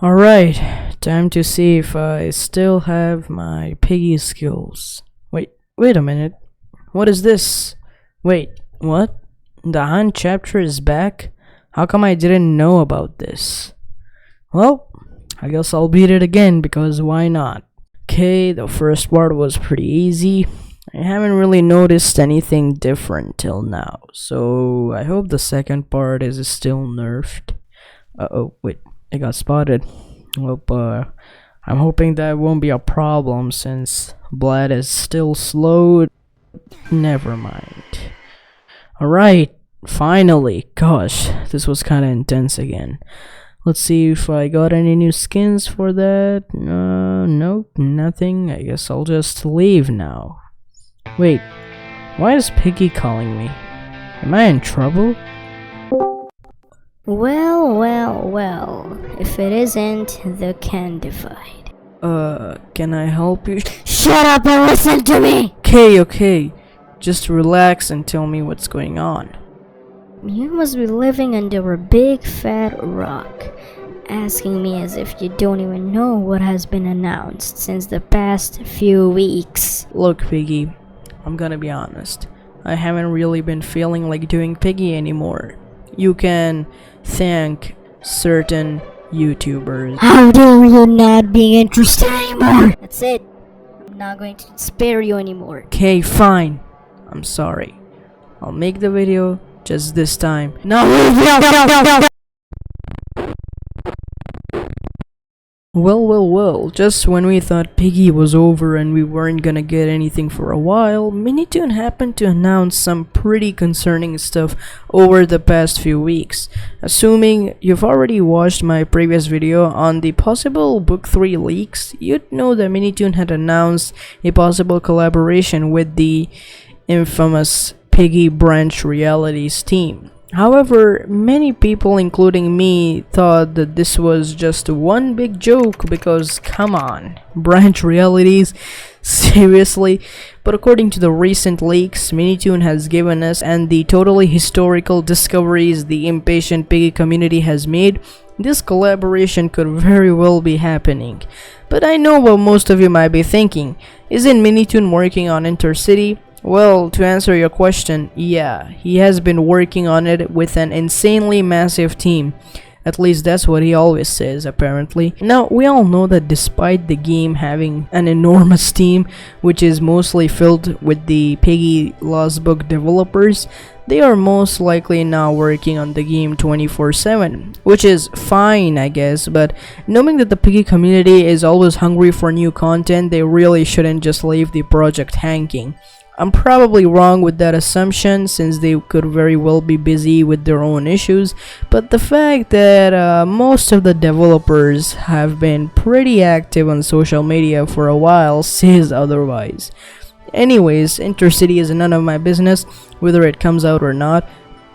Alright, time to see if I still have my piggy skills. Wait a minute. What is this? Wait, what? The hunt chapter is back? How come I didn't know about this? Well, I guess I'll beat it again because why not? Okay, the first part was pretty easy. I haven't really noticed anything different till now, so I hope the second part is still nerfed. Uh-oh, wait, I got spotted. Well, I'm hoping that won't be a problem since Vlad is still slowed. Never mind. Alright, finally. Gosh, this was kinda intense again. Let's see if I got any new skins for that. Nope, nothing. I guess I'll just leave now. Wait, why is Piggy calling me? Am I in trouble? Well, if it isn't the Candified. Can I help you? Shut up and listen to me! Okay. Just relax and tell me what's going on. You must be living under a big fat rock, asking me as if you don't even know what has been announced since the past few weeks. Look, Piggy, I'm gonna be honest. I haven't really been feeling like doing Piggy anymore. You can thank certain YouTubers. How dare you not be interested anymore? That's it. I'm not going to spare you anymore. Okay, fine. I'm sorry. I'll make the video just this time. No! Well, just when we thought Piggy was over and we weren't gonna get anything for a while, MiniToon happened to announce some pretty concerning stuff over the past few weeks. Assuming you've already watched my previous video on the possible Book 3 leaks, you'd know that MiniToon had announced a possible collaboration with the infamous Piggy Branch Realities team. However, many people, including me, thought that this was just one big joke because, come on, Branch Realities? Seriously? But according to the recent leaks MiniToon has given us and the totally historical discoveries the impatient Piggy community has made, this collaboration could very well be happening. But I know what most of you might be thinking. Isn't MiniToon working on Intercity? Well, to answer your question, yeah, he has been working on it with an insanely massive team. At least that's what he always says, apparently. Now, we all know that despite the game having an enormous team, which is mostly filled with the Piggy Lost Book developers, they are most likely now working on the game 24/7, which is fine, I guess, but knowing that the Piggy community is always hungry for new content, they really shouldn't just leave the project hanging. I'm probably wrong with that assumption since they could very well be busy with their own issues, but the fact that most of the developers have been pretty active on social media for a while says otherwise. Anyways, Intercity is none of my business whether it comes out or not.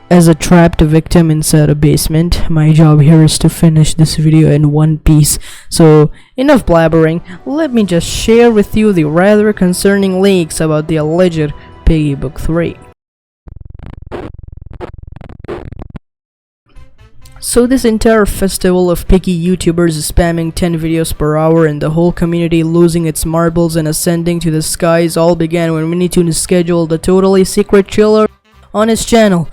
As a trapped victim inside a basement, my job here is to finish this video in one piece. So, enough blabbering, let me just share with you the rather concerning leaks about the alleged Piggy Book 3. So this entire festival of Piggy YouTubers spamming 10 videos per hour and the whole community losing its marbles and ascending to the skies all began when MiniToon scheduled a totally secret trailer on his channel.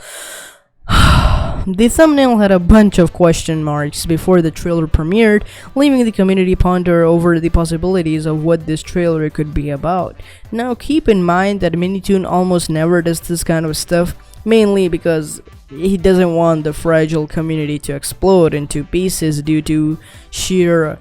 The thumbnail had a bunch of question marks before the trailer premiered, leaving the community ponder over the possibilities of what this trailer could be about. Now keep in mind that MiniToon almost never does this kind of stuff, mainly because he doesn't want the fragile community to explode into pieces due to sheer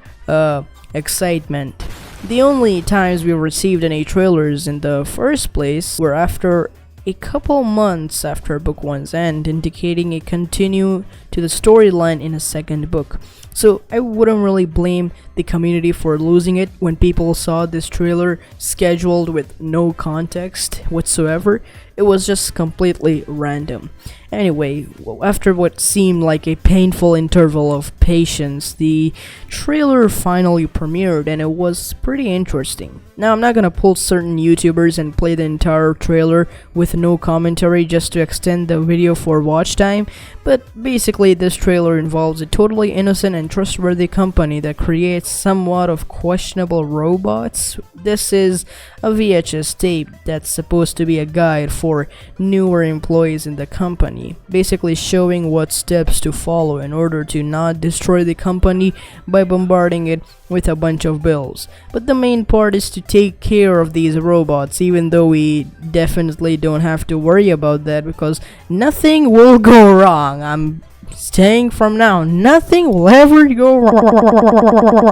excitement. The only times we received any trailers in the first place were after a couple months after book 1's end, indicating a continue to the storyline in a second book. So I wouldn't really blame the community for losing it when people saw this trailer scheduled with no context whatsoever. It was just completely random. Anyway, after what seemed like a painful interval of patience, the trailer finally premiered and it was pretty interesting. Now, I'm not gonna pull certain YouTubers and play the entire trailer with no commentary just to extend the video for watch time, but basically this trailer involves a totally innocent and trustworthy company that creates somewhat of questionable robots. This is a VHS tape that's supposed to be a guide for newer employees in the company, basically showing what steps to follow in order to not destroy the company by bombarding it with a bunch of bills. But the main part is to take care of these robots, even though we definitely don't have to worry about that because nothing will go wrong. I'm saying from now, nothing will ever go wrong.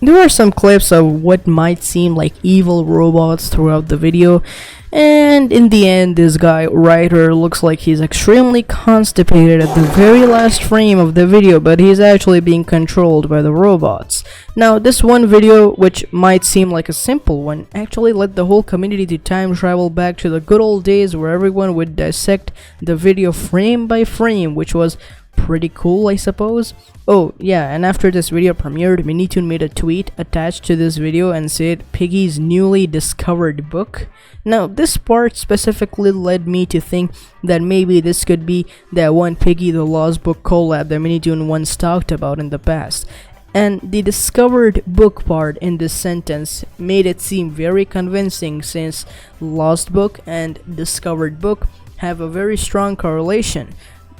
There are some clips of what might seem like evil robots throughout the video, and in the end this guy, Ryder, looks like he's extremely constipated at the very last frame of the video, but he's actually being controlled by the robots. Now, this one video, which might seem like a simple one, actually led the whole community to time travel back to the good old days where everyone would dissect the video frame by frame, which was pretty cool, I suppose. Oh yeah, and after this video premiered, MiniToon made a tweet attached to this video and said Piggy's newly discovered book. Now, this part specifically led me to think that maybe this could be that one Piggy the Lost Book collab that MiniToon once talked about in the past. And the discovered book part in this sentence made it seem very convincing since Lost Book and discovered book have a very strong correlation.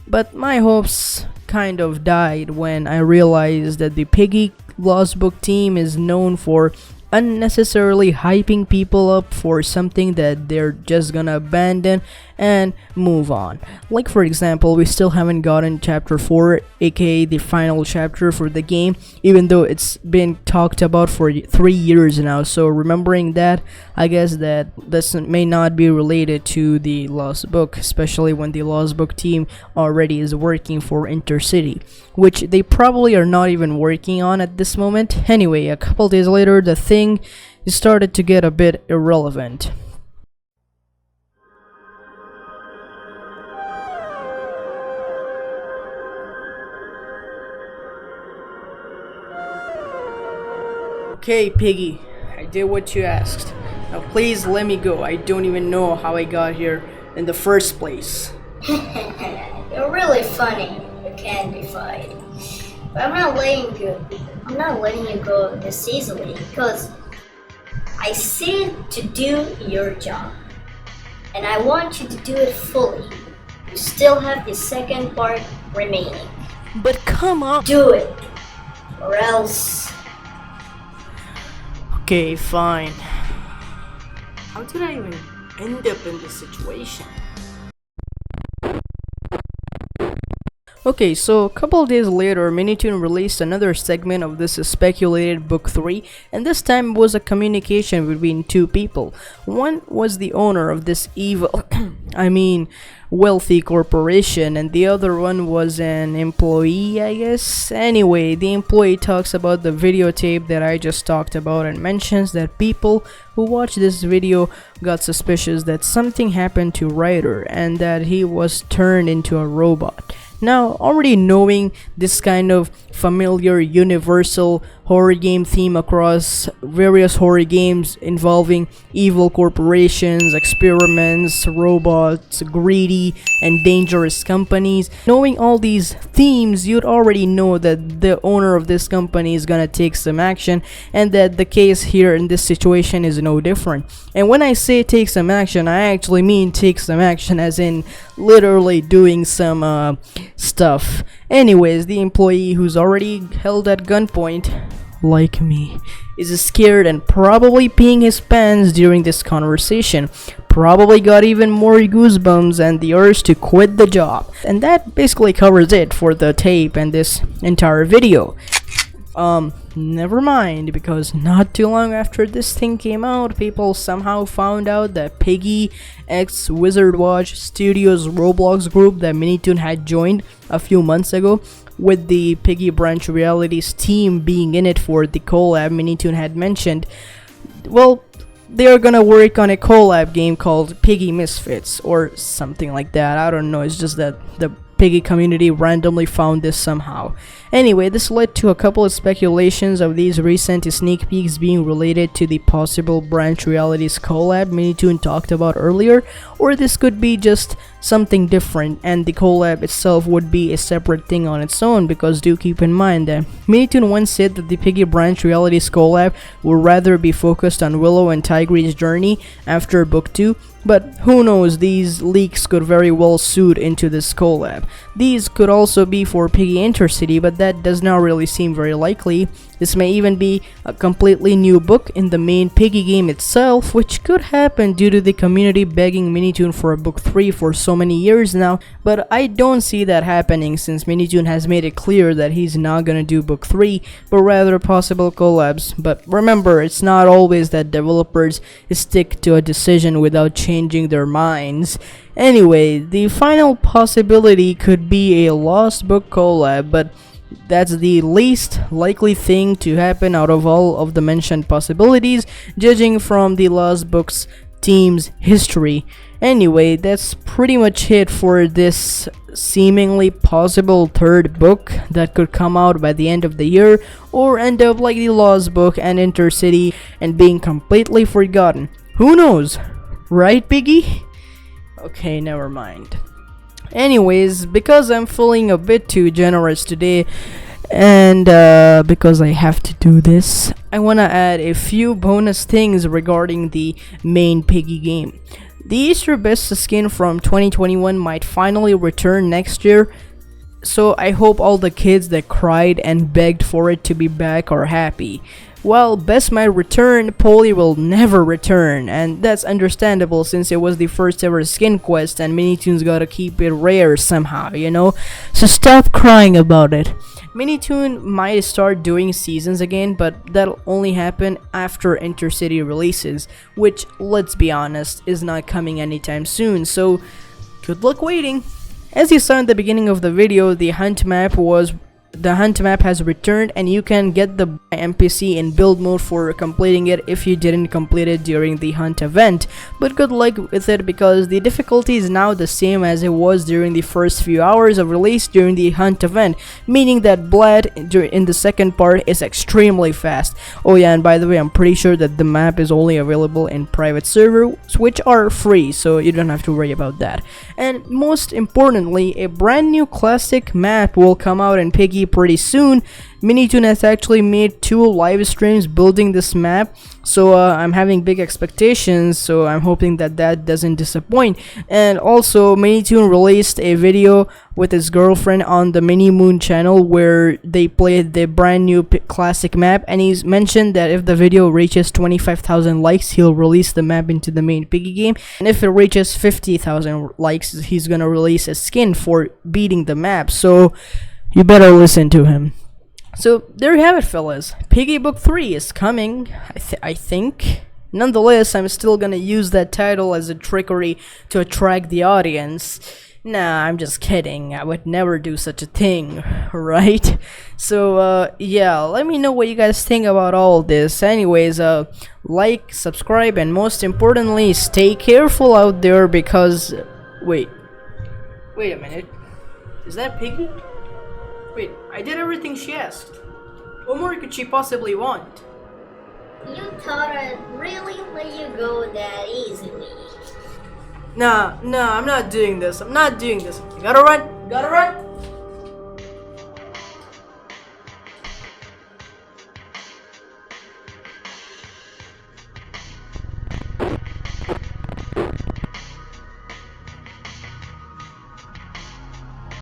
But my hopes kind of died when I realized that the Piggy Lost Book team is known for unnecessarily hyping people up for something that they're just gonna abandon and move on. Like, for example, we still haven't gotten chapter 4, aka the final chapter for the game, even though it's been talked about for 3 years now. So remembering that, I guess that this may not be related to the Lost Book, especially when the Lost Book team already is working for Intercity, which they probably are not even working on at this moment. Anyway, a couple days later, the thing started to get a bit irrelevant. Okay, Piggy, I did what you asked. Now please let me go. I don't even know how I got here in the first place. You're really funny, you're Candified. But I'm not letting you go this easily because I said to do your job. And I want you to do it fully. You still have the second part remaining. But come on. Do it, or else. Okay, fine. How did I even end up in this situation? Okay, so a couple of days later, MiniToon released another segment of this speculated book 3, and this time it was a communication between two people. One was the owner of this evil, wealthy corporation, and the other one was an employee, I guess. Anyway, the employee talks about the videotape that I just talked about and mentions that people who watched this video got suspicious that something happened to Ryder and that he was turned into a robot. Now, already knowing this kind of familiar universal horror game theme across various horror games involving evil corporations, experiments, robots, greedy and dangerous companies, knowing all these themes, you'd already know that the owner of this company is gonna take some action, and that the case here in this situation is no different. And when I say take some action, I actually mean take some action as in literally doing some stuff. Anyways, the employee who's already held at gunpoint, like me, is scared and probably peeing his pants during this conversation. Probably got even more goosebumps and the urge to quit the job. And that basically covers it for the tape and this entire video. Never mind, because not too long after this thing came out, people somehow found out that Piggy'S Wizard Watch Studios Roblox group that MiniToon had joined a few months ago, with the Piggy Branch Realities team being in it for the collab MiniToon had mentioned. Well, they are gonna work on a collab game called Piggy Misfits or something like that. I don't know, it's just that the Piggy community randomly found this somehow. Anyway, this led to a couple of speculations of these recent sneak peeks being related to the possible Branch Realities collab MiniToon talked about earlier, or this could be just something different and the collab itself would be a separate thing on its own, because do keep in mind that MiniToon once said that the Piggy Branch Realities collab would rather be focused on Willow and Tigree's journey after book 2, but who knows, these leaks could very well suit into this collab. These could also be for Piggy Intercity, but that does not really seem very likely. This may even be a completely new book in the main Piggy game itself, which could happen due to the community begging MiniToon for a book 3 for so many years now, but I don't see that happening since MiniToon has made it clear that he's not gonna do book 3, but rather possible collabs. But remember, it's not always that developers stick to a decision without changing their minds. Anyway, the final possibility could be a Lost Book collab, but that's the least likely thing to happen out of all of the mentioned possibilities, judging from the Lost Books team's history. Anyway, that's pretty much it for this seemingly possible third book that could come out by the end of the year, or end up like the Lost Book and Intercity and being completely forgotten. Who knows? Right, Piggy? Okay, never mind. Anyways, because I'm feeling a bit too generous today, and because I have to do this, I want to add a few bonus things regarding the main Piggy game. The Easter Best skin from 2021 might finally return next year, so I hope all the kids that cried and begged for it to be back are happy. While Best might return, Polly will never return, and that's understandable since it was the first ever skin quest and MiniToon's gotta keep it rare somehow, you know? So stop crying about it. MiniToon might start doing seasons again, but that'll only happen after Intercity releases, which, let's be honest, is not coming anytime soon, so good luck waiting. As you saw in the beginning of the video, the hunt map has returned, and you can get the NPC in build mode for completing it if you didn't complete it during the hunt event. But good luck with it, because the difficulty is now the same as it was during the first few hours of release during the hunt event, meaning that Blad in the second part is extremely fast. Oh yeah, and by the way, I'm pretty sure that the map is only available in private servers, which are free, so you don't have to worry about that. And most importantly, a brand new classic map will come out in Piggy pretty soon. MiniToon has actually made 2 live streams building this map, so I'm having big expectations, so I'm hoping that that doesn't disappoint. And also, MiniToon released a video with his girlfriend on the MiniMoon channel where they played the brand new classic map, and he's mentioned that if the video reaches 25,000 likes, he'll release the map into the main Piggy game, and if it reaches 50,000 likes, he's gonna release a skin for beating the map, so you better listen to him. So there you have it, fellas. Piggy Book 3 is coming, I think. Nonetheless, I'm still gonna use that title as a trickery to attract the audience. Nah, I'm just kidding. I would never do such a thing, right? So, yeah, let me know what you guys think about all this. Anyways, like, subscribe, and most importantly, stay careful out there because... Wait a minute. Is that Piggy? Wait, I did everything she asked. What more could she possibly want? You thought I'd really let you go that easily. Nah, I'm not doing this. You gotta run.